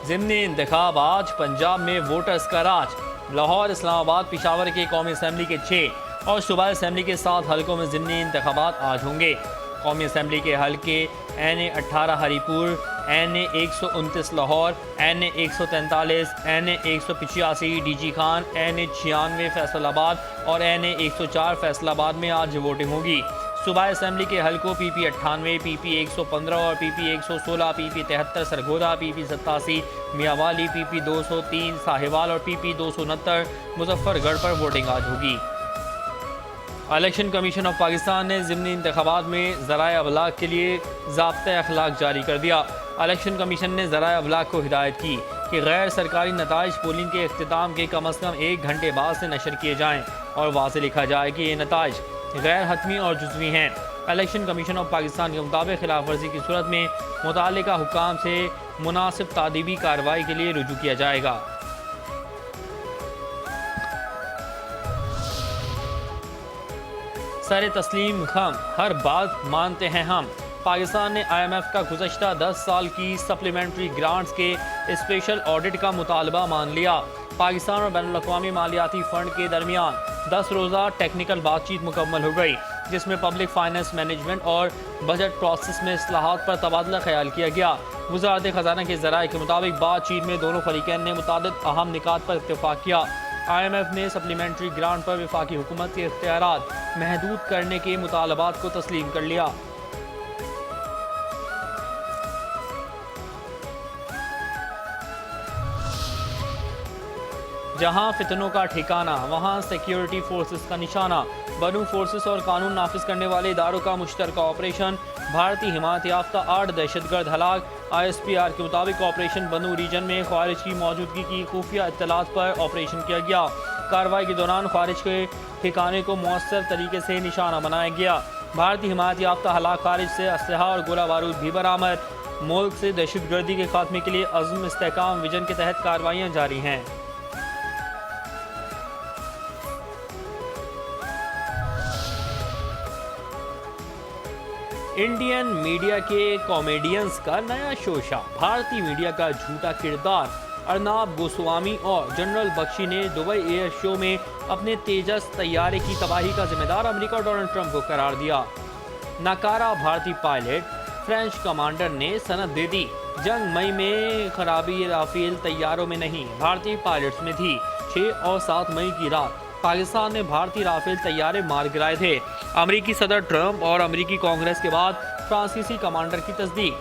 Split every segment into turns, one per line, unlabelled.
ज़िमनी इंतखाब आज, पंजाब में वोटर्स का राज। लाहौर, इस्लामाबाद, पेशावर के कौमी असम्बली के 6 और सूबाई असम्बली के 7 हलकों में ज़िमनी इंतखाबात आज होंगे। कौमी असम्बली के हल्के NA 18 Haripur, NA 129 Lahore, NA 143, NA 185 DG Khan, NA 96 Faisalabad और NA 104 फैसलाबाद में आज वोटिंग होगी। सूबाई असम्बली के हल्कों PP 98, PP 115 और PP 116, PP 73 Sargodha, PP 87 Mianwali, PP 203 Sahiwal और PP 269 मुजफ्फरगढ़ पर वोटिंग आज होगी। इलेक्शन कमीशन ऑफ पाकिस्तान ने ज़िमनी इंतखाबात में ज़राए अबलाग के लिए ज़ाब्ता अखलाक जारी कर दिया। इलेक्शन कमीशन ने ज़राए अबलाग को हिदायत की कि गैर सरकारी नताइज पोलिंग के अख्तिताम के कम अज़ कम 1 घंटे बाद से नशर किए जाएँ और वाज़ेह लिखा जाए कि ये नताइज गैर हतमी और जुज़वी हैं। इलेक्शन कमीशन ऑफ पाकिस्तान के मुताबिक खिलाफ वर्जी की सूरत में मुताल्लिका हुक्काम से मुनासिब तादीबी कार्रवाई के लिए रुजू किया जाएगा। सर तस्लीम खम, हर बात मानते हैं हम। पाकिस्तान ने IMF का गुज़श्ता 10 साल की सप्लीमेंट्री ग्रांट्स के स्पेशल ऑडिट का मुतालबा मान लिया। पाकिस्तान और बैनुल-अक़वामी मालियाती फ़ंड के दरमियान 10 रोज़ा टेक्निकल बातचीत मुकम्मल हो गई, जिसमें पब्लिक फाइनेंस मैनेजमेंट और बजट प्रोसेस में इस्लाहात पर तबादला ख्याल किया गया। वज़ारत ख़ज़ाना के ज़राए के मुताबिक बातचीत में दोनों फरीक़ैन ने मुतादिद अहम निकात पर इत्तेफाक किया। IMF ने सप्लीमेंट्री ग्रांट पर वफाकी हुकूमत के इख्तियारात महदूद करने के मुतालबात को तस्लीम कर लिया। जहां फितनों का ठिकाना वहां सिक्योरिटी फोर्सेस का निशाना। बनू फोर्सेस और कानून नाफिज करने वाले इदारों का मुश्तरका ऑपरेशन। भारतीय हिमायत याफ्ता 8 दहशतगर्द हलाक। ISPR के मुताबिक ऑपरेशन बनू रीजन में ख्वारिज की मौजूदगी की खुफिया इत्तलात पर ऑपरेशन किया गया। कार्रवाई के दौरान ख्वारिज के ठिकाने को मौसर तरीके से निशाना बनाया गया। भारतीय हिमायत याफ्ता हलाक ख्वारिज से असलहा और गोला बारूद भी बरामद। मुल्क से दहशतगर्दी के खात्मे के लिए अज़्म इस्तेहकाम विजन के तहत कार्रवाइयाँ जारी हैं। इंडियन मीडिया के कॉमेडियंस का नया शोशा। भारतीय मीडिया का झूठा किरदार अर्नाब गोस्वामी और जनरल बख्शी ने दुबई एयर शो में अपने तेजस तैयारे की तबाही का जिम्मेदार अमेरिका और डोनाल्ड ट्रंप को करार दिया। नाकारा भारतीय पायलट फ्रेंच कमांडर ने सनद दे दी, जंग मई में खराबी राफेल तैयारों में नहीं, भारतीय पायलट्स में थी। 6 और 7 मई की रात पाकिस्तान ने भारतीय राफेल तैयारे मार गिराए थे। अमेरिकी सदर ट्रंप और अमेरिकी कांग्रेस के बाद फ्रांसीसी कमांडर की तस्दीक।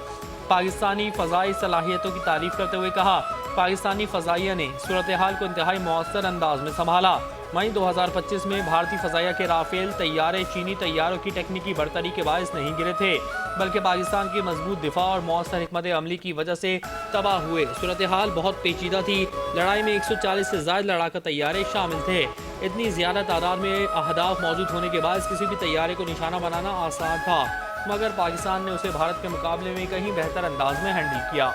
पाकिस्तानी फ़ज़ाई सलाहियतों की तारीफ करते हुए कहा, पाकिस्तानी फ़ज़ाइया ने सूरत हाल को इंतहाई मौसर अंदाज में संभाला। मई 2025 में भारतीय फ़ज़ाइया के राफेल तैयारे चीनी तैयारों की टेक्निकी बरतरी के बायस नहीं गिरे थे, बल्कि पाकिस्तान की मजबूत दिफा और मौसर हिकमत अमली की वजह से तबाह हुए। सूरत हाल बहुत पेचीदा थी। लड़ाई में 140 से ज़ायद लड़ाका तैयारे शामिल थे। इतनी ज़्यादा तादाद में अहदाफ मौजूद होने के बाद किसी भी तैयारे को निशाना बनाना आसान था, मगर पाकिस्तान ने उसे भारत के मुकाबले में कहीं बेहतर अंदाज में हैंडल किया।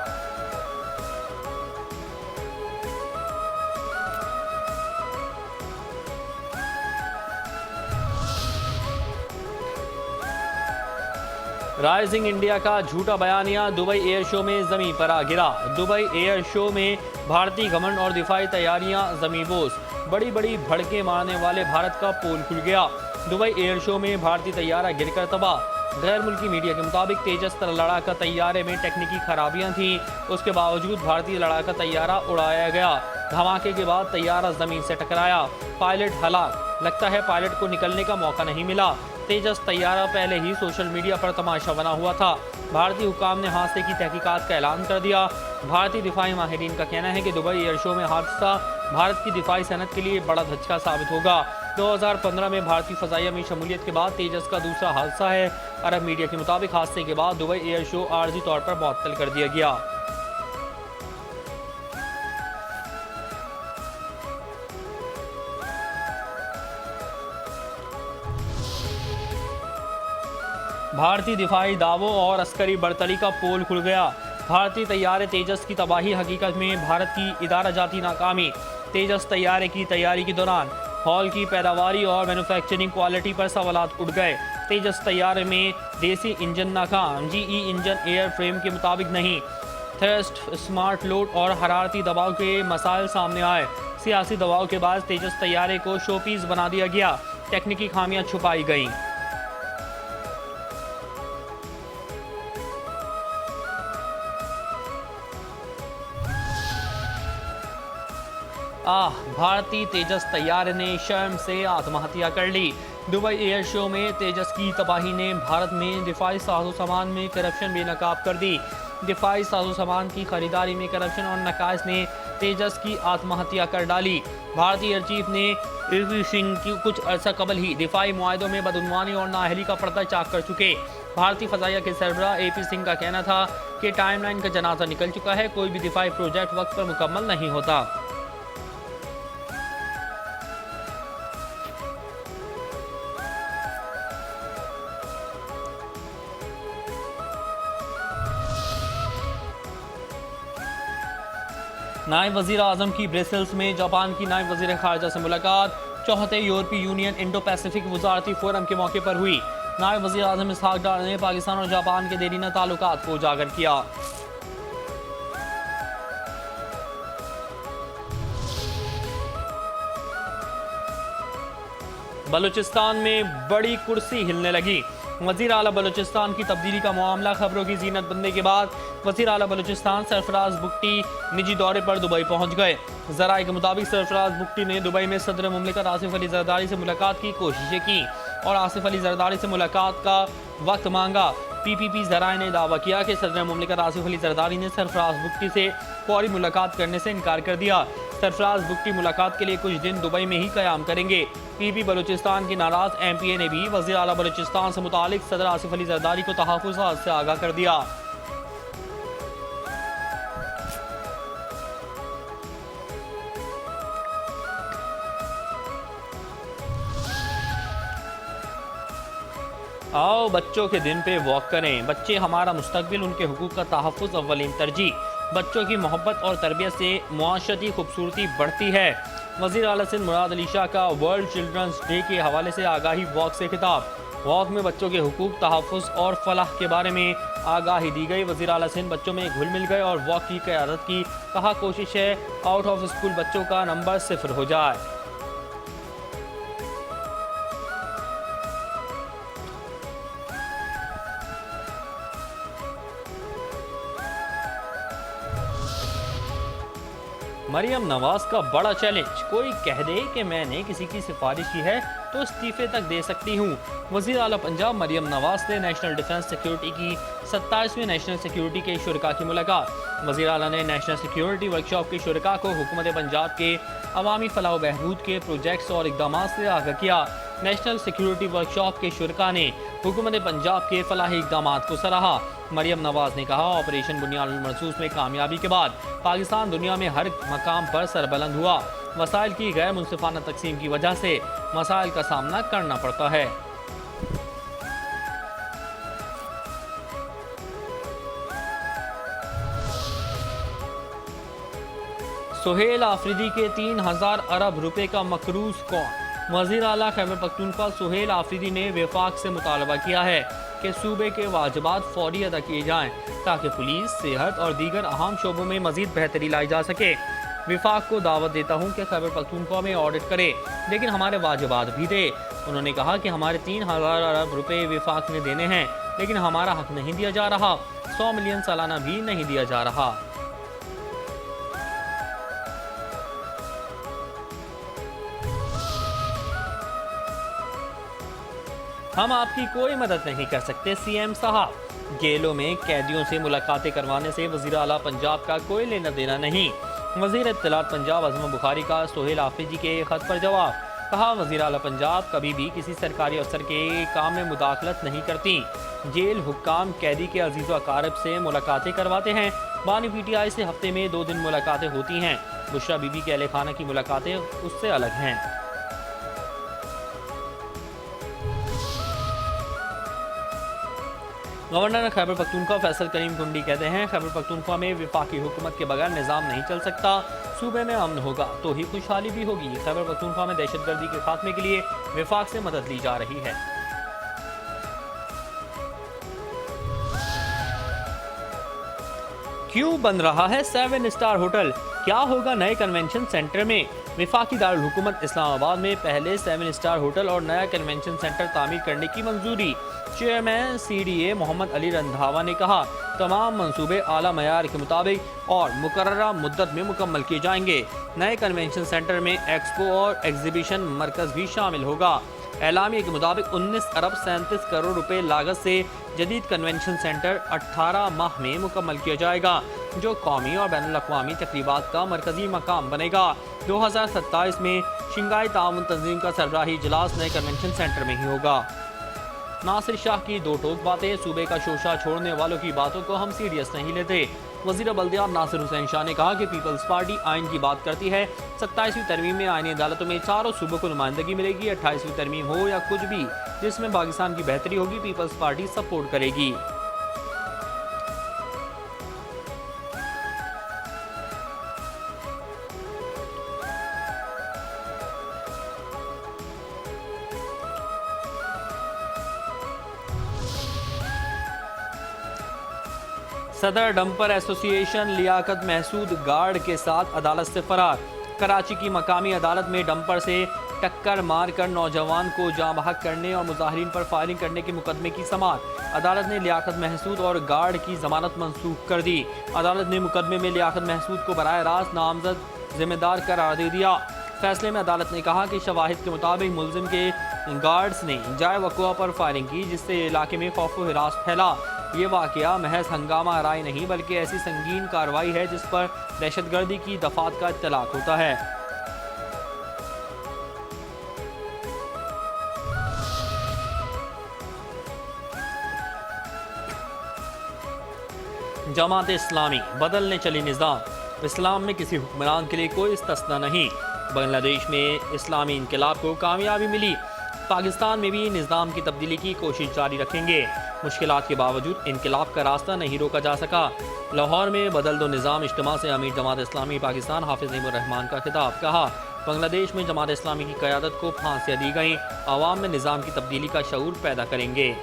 राइजिंग इंडिया का झूठा बयानिया दुबई एयर शो में ज़मीं पर आ गिरा। दुबई एयर शो में भारतीय घमंड और दिफाई तैयारियां ज़मींबोस। बड़ी बड़ी भड़के मारने वाले भारत का पोल खुल गया। दुबई एयर शो में भारतीय तैयारा गिरकर तबाह। गैर मुल्की मीडिया के मुताबिक तेजस लड़ाका तैयारे में टेक्निकी खराबियां थीं, उसके बावजूद भारतीय लड़ाका तैयारा उड़ाया गया। धमाके के बाद तैयारा ज़मीन से टकराया। पायलट हलाक। लगता है पायलट को निकलने का मौका नहीं मिला। तेजस तैयारा पहले ही सोशल मीडिया पर तमाशा बना हुआ था। भारतीय हुकाम ने हादसे की तहकीकात का ऐलान कर दिया। भारतीय दिफाई माहिरीन का कहना है कि दुबई एयर शो में हादसा भारत की दिफाई सनत के लिए बड़ा धचका साबित होगा। 2015 में भारतीय फ़ज़ाइया में शमूलियत के बाद तेजस का दूसरा हादसा है। अरब मीडिया के मुताबिक हादसे के बाद दुबई एयर शो आर्जी तौर पर मुअत्तल कर दिया गया। भारतीय दिफाई दावों और अस्करी बरतरी का पोल खुल गया। भारतीय तैयारे तेजस की तबाही हकीकत में भारत की इदारा जाती नाकामी। तेजस तैयारे की तैयारी के दौरान हॉल की पैदावारी और मैन्युफैक्चरिंग क्वालिटी पर सवालात उठ गए। तेजस तैयारे में देसी इंजन नाकाम, GE इंजन एयर फ्रेम के मुताबिक नहीं। थ्रस्ट, स्मार्ट लोड और हरारती दबाव के मसाइल सामने आए। सियासी दबाव के बाद तेजस तैयारे को शोपीस बना दिया गया। टेक्निकी खामियां छुपाई गईं। भारतीय तेजस तैयारे ने शर्म से आत्महत्या कर ली। दुबई एयर शो में तेजस की तबाही ने भारत में दिफाई साजो सामान में करप्शन बेनकाब कर दी। दिफाई साजो सामान की खरीदारी में करप्शन और नकाइस ने तेजस की आत्महत्या कर डाली। भारतीय एयर चीफ ने एपी सिंह की कुछ अर्सा कबल ही दिफाई मुआहदों में बदउनवानी और नाअहली का पर्दा चाक कर चुके। भारतीय फजाइया के सरबराह एपी सिंह का कहना था कि टाइमलाइन का जनाजा निकल चुका है, कोई भी दिफाई प्रोजेक्ट वक्त पर मुकम्मल नहीं होता। नायब वजीर आजम की ब्रसेल्स में जापान की नायब वजीर खारजा से मुलाकात। चौथे यूरोपीय यूनियन इंडो पैसिफिक वजारती फोरम के मौके पर हुई। नायब वजीर आजम इसहाक डार ने पाकिस्तान और जापान के देरीना ताल्लुकात को उजागर किया। बलूचिस्तान में बड़ी कुर्सी हिलने लगी। वजीर आला बलूचिस्तान की तब्दीली का मामला खबरों की जीनत बनने के बाद वजीर आला बलूचिस्तान सरफराज बुगटी निजी दौरे पर दुबई पहुंच गए। जराये के मुताबिक सरफराज बुगटी ने दुबई में सदर मुमलिकत आसिफ अली जरदारी से मुलाकात की कोशिशें की और आसिफ अली जरदारी से मुलाकात का वक्त मांगा। पीपीपी जराये ने दावा किया कि सदर मुमलिकत आसिफ अली जरदारी ने सरफराज बुगटी से फौरी मुलाकात करने से इनकार कर दिया। सरफराज बुगटी मुलाकात के लिए कुछ दिन दुबई में ही क़याम करेंगे। पीपी बलूचिस्तान की नाराज एमपीए ने भी वज़ीर आला बलूचिस्तान से मुतालिक सदर आसिफ अली जरदारी को तहफ़्फ़ुज़ात से आगाह कर दिया। आओ बच्चों के दिन पे वॉक करें। बच्चे हमारा मुस्तकबिल, उनके हुकूक का तहफ़्फ़ुज़ अव्वलीन तरजीह। बच्चों की मोहब्बत और तरबियत से मुआशरती खूबसूरती बढ़ती है। वज़ीर आला सिंध मुराद अली शाह का वर्ल्ड चिल्ड्रंस डे के हवाले से आगाही वॉक से खिताब। वॉक में बच्चों के हुकूक, तहफ़्फ़ुज़ और फलाह के बारे में आगाही दी गई। वज़ीर आला सिंध बच्चों में घुल मिल गए और वॉक की क़यादत की। कहा कोशिश है आउट ऑफ स्कूल बच्चों का नंबर 0 हो जाए। मरियम नवाज का बड़ा चैलेंज, कोई कह दे कि मैंने किसी की सिफारिश की है तो इस्तीफे तक दे सकती हूँ। वज़ीर आला पंजाब मरियम नवाज ने नेशनल डिफेंस सिक्योरिटी की 27वीं नेशनल सिक्योरिटी के शुरका की मुलाकात। वज़ीर आला ने नेशनल सिक्योरिटी वर्कशॉप के शुरका को हुकूमत पंजाब के अवामी फलाह बहबूद के प्रोजेक्ट्स और इक़दामात से आगाह किया। नेशनल सिक्योरिटी वर्कशॉप के शुरका ने हुकूमत पंजाब के फलाही इक़दामात को सराहा। मरियम नवाज ने कहा ऑपरेशन बुनियाद मरसूस में कामयाबी के बाद पाकिस्तान दुनिया में हर मकाम पर सरबलंद हुआ। वसाइल की गैर मुनसिफाना तकसीम की वजह से मसाइल का सामना करना पड़ता है। सुहेल आफरीदी के 3000 अरब रुपए का मकरूज कौन? वज़ीर आला खैबर पख्तूनख्वा सुहेल आफरीदी ने वफाक से मुतालबा किया है कि सूबे के वाजिबात फौरी अदा किए जाएँ ताकि पुलिस, सेहत और दीगर अहम शोबों में मजीद बेहतरी लाई जा सके। विफाक को दावत देता हूँ कि खैबर पख्तूनख्वा में ऑडिट करे, लेकिन हमारे वाजिबात भी दे। उन्होंने कहा कि हमारे 3000 अरब रुपए विफाक ने देने हैं, लेकिन हमारा हक नहीं दिया जा रहा। 100 मिलियन सालाना भी नहीं दिया जा रहा। हम आपकी कोई मदद नहीं कर सकते, सीएम साहब। जेलों में कैदियों से मुलाकातें करवाने से वज़ीर आला पंजाब का कोई लेना देना नहीं। वज़ीर इत्तलात पंजाब अज़म बुखारी का सुहेल आफरीदी के खत पर जवाब। कहा वज़ीर आला पंजाब कभी भी किसी सरकारी अफसर के काम में मुदाखलत नहीं करती। जेल हुक्काम कैदी के अजीज़ व अकारिब से मुलाकातें करवाते हैं। बानी PTI से हफ्ते में 2 दिन मुलाकातें होती हैं। बुशरा बीबी के अहले खाना की मुलाकातें उससे अलग हैं। गवर्नर खैबर पख्तूनख्वा फैसल करीम कुंडी कहते हैं खैबर पख्तूनख्वा में वफाकी हुकूमत के बगैर निज़ाम नहीं चल सकता। सूबे में अमन होगा तो ही खुशहाली भी होगी। खैबर पख्तूनख्वा में दहशतगर्दी के खात्मे के लिए वफाक से मदद ली जा रही है। क्यों बन रहा है 7 स्टार होटल, क्या होगा नए कन्वेंशन सेंटर में। वफाकी दारुल हुकूमत इस्लामाबाद में पहले 7 स्टार होटल और नया कन्वेंशन सेंटर तामीर करने की मंजूरी। चेयरमैन CDA मोहम्मद अली रंधावा ने कहा, तमाम मंसूबे आला मयार के मुताबिक और मुकर्ररा मुद्दत में मुकम्मल किए जाएंगे। नए कन्वेंशन सेंटर में एक्सपो और एग्जीबिशन मरकज भी शामिल होगा। एलामिया के मुताबिक 19 अरब 37 करोड़ रुपए लागत से जदीद कन्वेंशन सेंटर 18 माह में मुकम्मल किया जाएगा, जो कौमी और बैनुल-अक़वामी तक़रीबात का मरकजी मकाम बनेगा। 2027 में शंघाई ताउन तंजीम का सरबराही इजलास नए कन्वेंशन सेंटर में ही होगा। नासिर शाह की दो टोक बातें, सूबे का शोशा छोड़ने वालों की बातों को हम सीरियस नहीं लेते। वज़ीर बल्दियात नासिर हुसैन शाह ने कहा कि पीपल्स पार्टी आइन की बात करती है। 27वीं तरमीम में आईनी अदालतों में चारों सूबों को नुमाइंदगी मिलेगी। 28वीं तरमीम हो या कुछ भी जिसमें पाकिस्तान की बेहतरी होगी, पीपल्स पार्टी सपोर्ट करेगी। सदर dumper association Liaquat Mehsud guard के साथ अदालत से फरार। कराची की मकामी अदालत में डंपर से टक्कर मारकर नौजवान को जाँ बहक करने और मुजाहिरीन पर फायरिंग करने के मुकदमे की समाअत। अदालत ने लियाकत महसूद और गार्ड की जमानत मंसूख कर दी। अदालत ने मुकदमे में लियाकत महसूद को बराह रास्त नामजद जिम्मेदार करार दे दिया। फैसले में अदालत ने कहा कि शवाहिद के मुताबिक मुलजिम के गार्ड्स ने जाए वक़ुआ पर फायरिंग की, जिससे इलाके में खौफ व हिरास फैला। ये वाक़या महज हंगामा राय नहीं बल्कि ऐसी संगीन कार्रवाई है जिस पर दहशतगर्दी की दफात का इत्तलाक होता है। जमात इस्लामी बदलने चली निज़ाम। इस्लाम में किसी हुक्मरान के लिए कोई इस्तिस्ना नहीं। बांग्लादेश में इस्लामी इनकलाब को कामयाबी मिली, पाकिस्तान में भी निज़ाम की तब्दीली की कोशिश जारी रखेंगे। मुश्किलात के बावजूद इनकलाब का रास्ता नहीं रोका जा सका। लाहौर में बदल दो निज़ाम इज्तिमा से अमीर जमात इस्लामी पाकिस्तान हाफिज नईमुर रहमान का खिताब। कहा, बांग्लादेश में जमात इस्लामी की क़यादत को फांसियाँ दी गईं, आवाम में निज़ाम की तब्दीली का शऊर पैदा करेंगे।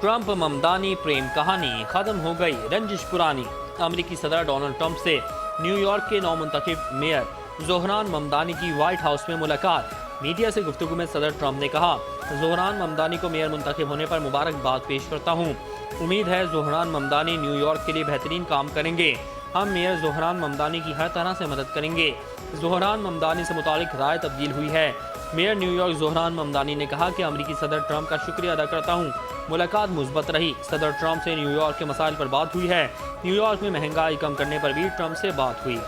ट्रंप ममदानी प्रेम कहानी खत्म हो गई, रंजिश पुरानी। अमेरिकी सदर डोनाल्ड ट्रंप से न्यूयॉर्क के नौमुंतखब मेयर ज़ोहरान ममदानी की व्हाइट हाउस में मुलाकात। मीडिया से गुफ्तगू में सदर ट्रंप ने कहा, ज़ोहरान ममदानी को मेयर मुंतखब होने पर मुबारकबाद पेश करता हूँ। उम्मीद है ज़ोहरान ममदानी न्यूयॉर्क के लिए बेहतरीन काम करेंगे। हम मेयर ज़ोहरान ममदानी की हर तरह से मदद करेंगे। ज़ोहरान ममदानी से मुतालिक राय तब्दील हुई है। मेयर न्यूयॉर्क ज़ोहरान ममदानी ने कहा कि अमेरिकी सदर ट्रंप का शुक्रिया अदा करता हूँ। मुलाकात मुस्बत रही। सदर ट्रंप से न्यूयॉर्क के मसाइल पर बात हुई है। न्यूयॉर्क में महंगाई कम करने पर भी ट्रंप से बात हुई।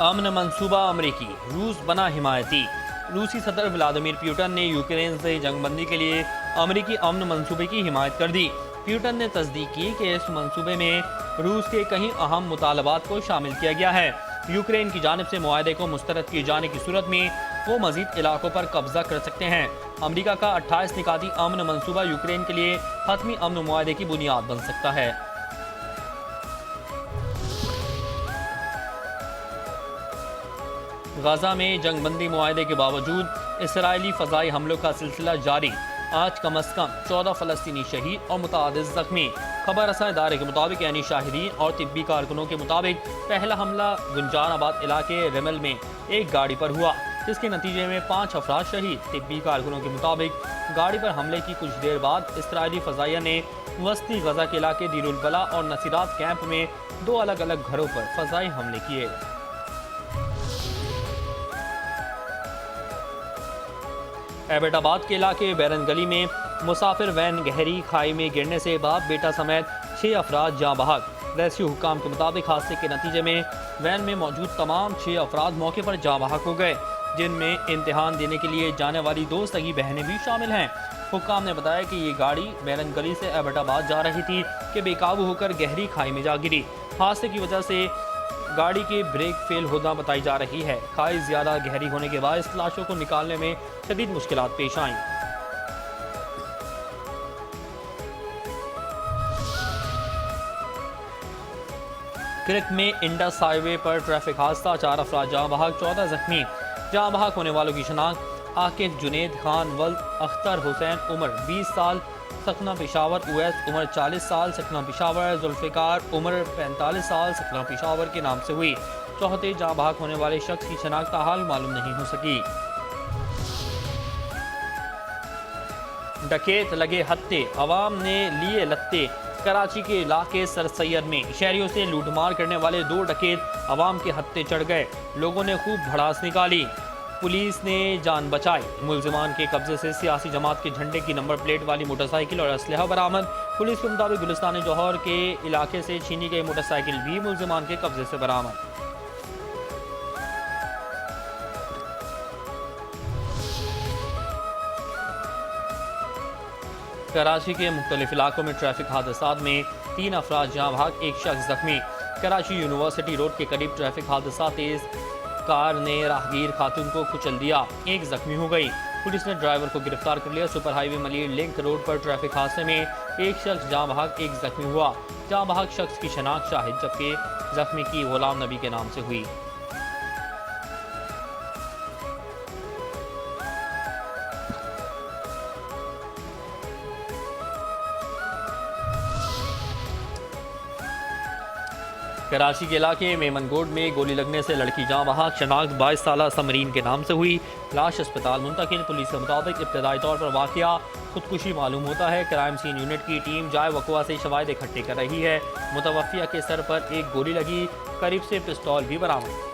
अमन मंसूबा अमरीकी, रूस बना हिमायती। रूसी सदर व्लादिमीर पुतिन ने यूक्रेन से जंगबंदी के लिए अमरीकी अमन मंसूबे की हिमायत कर दी। पुतिन ने तस्दीक की कि इस मंसूबे में रूस के कई अहम मुतालबात को शामिल किया गया है। यूक्रेन की जानिब से मुआहदे को मुस्तरद किए जाने की सूरत में वो मजीद इलाकों पर कब्जा कर सकते हैं। अमरीका का 28 निकाती अमन मंसूबा यूक्रेन के लिए हतमी अमन मुआहदे की बुनियाद बन सकता है। गाजा में जंगबंदी मुआहदे के बावजूद इसराइली फ़ज़ाई हमलों का सिलसिला जारी। आज कम अज़ कम 14 फ़लस्तीनी शहीद और मुतअद्दिद ज़ख्मी। खबर रसा इदारे के मुताबिक यानी शाहिदीन और तिब्बी कारकुनों के मुताबिक पहला हमला गुंजानाबाद इलाके रेमल में एक गाड़ी पर हुआ, जिसके नतीजे में 5 अफराद शहीद। तिब्बी कारकुनों के मुताबिक गाड़ी पर हमले की कुछ देर बाद इसराइली फ़ज़ाइया ने वस्ती गजा के इलाके दीरुल बला और नसीरात कैंप में 2 अलग अलग घरों पर फ़ज़ाई हमले किए। एबटाबाद के इलाके बैरन गली में मुसाफिर वैन गहरी खाई में गिरने से बाप बेटा समेत 6 अफराद जाँ बहक। रेस्क्यू हुक्काम के मुताबिक हादसे के नतीजे में वैन में मौजूद तमाम 6 अफराद मौके पर जाँ बहक हो गए, जिनमें इम्तिहान देने के लिए जाने वाली 2 सगी बहनें भी शामिल हैं। हुक्काम ने बताया कि ये गाड़ी बैरन गली से एबटाबाद जा रही थी कि बेकाबू होकर गहरी खाई में जा गिरी। हादसे की वजह से गाड़ी के ब्रेक फेल होना बताई जा रही है। खाई ज़्यादा गहरी होने के बाद इस लाशों को निकालने में शदीद मुश्किलात पेश आईं। क्रिक में इंडस हाईवे पर ट्रैफिक हादसा, 4 अफराद जहाँ बहक, 14 जख्मी। जहाँ बहक होने वालों की शनाख्त आकिब जुनेद खान वल्द अख्तर हुसैन उम्र 20 साल सकना पेशावर, उवैस उम्र 40 साल सकना पेशावर, जुल्फ़िकार उम्र 45 साल सकना पेशावर के नाम से हुई। चौथे जहाँ बहक होने वाले शख्स की शनाख्त हाल मालूम नहीं हो सकी। डकैत लगे हत्थे, अवाम ने लिए लत्ते। कराची के इलाके सर सैयद में शहरियों से लूटमार करने वाले 2 डकैत अवाम के हत्थे चढ़ गए। लोगों ने खूब भड़ास निकाली, पुलिस ने जान बचाई। मुलजिमान के कब्जे से सियासी जमात के झंडे की नंबर प्लेट वाली मोटरसाइकिल और असलहा बरामद। पुलिस के मुताबिक गुलिस्तान जौहर के इलाके से छीनी गई मोटरसाइकिल भी मुलजिमान के कब्जे से बरामद। कराची के मुख्तलिफ इलाकों में ट्रैफिक हादसात में 3 अफराद जहाँ भाग, 1 शख्स जख्मी। कराची यूनिवर्सिटी रोड के करीब ट्रैफिक हादसा, तेज कार ने राहगीर खातून को कुचल दिया, 1 जख्मी हो गई। पुलिस ने ड्राइवर को गिरफ्तार कर लिया। Super highway Malir link road पर ट्रैफिक हादसे में 1 शख्स जहाँ भाग, 1 जख्मी हुआ। जहाँ भाग शख्स की शनाख्त शाहिद जबकि जख्मी की गुलाम नबी के नाम से हुई। कराची के इलाके मेमनगोड में गोली लगने से लड़की जहाँ बहक, शनाख्त 22 साल समरीन के नाम से हुई। लाश अस्पताल मुंतकिल। पुलिस के मुताबिक इब्तदाई तौर पर वाकया खुदकुशी मालूम होता है। क्राइम सीन यूनिट की टीम जाए वक़वा से शवाहिद इकट्ठे कर रही है। मुतवफ़िया के सर पर 1 गोली लगी, करीब से पिस्तौल भी बरामद।